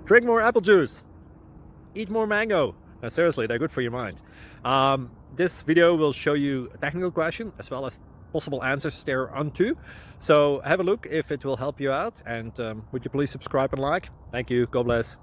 Drink more apple juice. Eat more mango. No, seriously, they're good for your mind. This video will show you a technical question as well as possible answers thereunto. So have a look if it will help you out, and would you please subscribe and like? Thank you. God bless.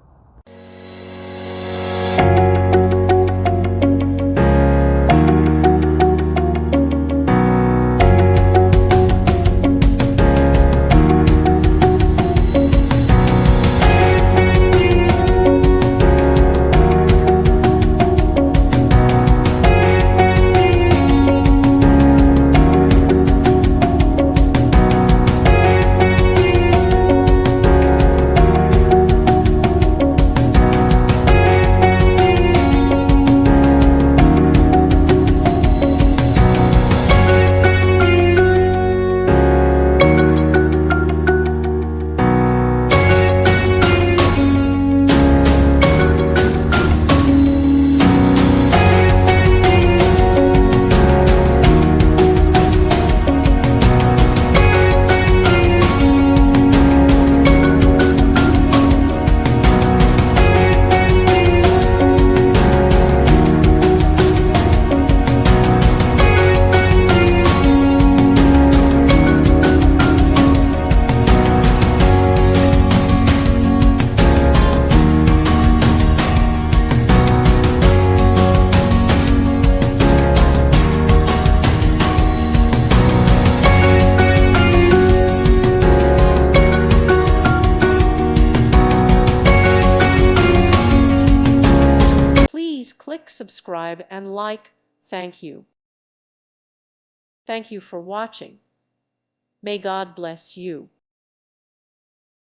Please click subscribe and like. Thank you. Thank you for watching. May God bless you.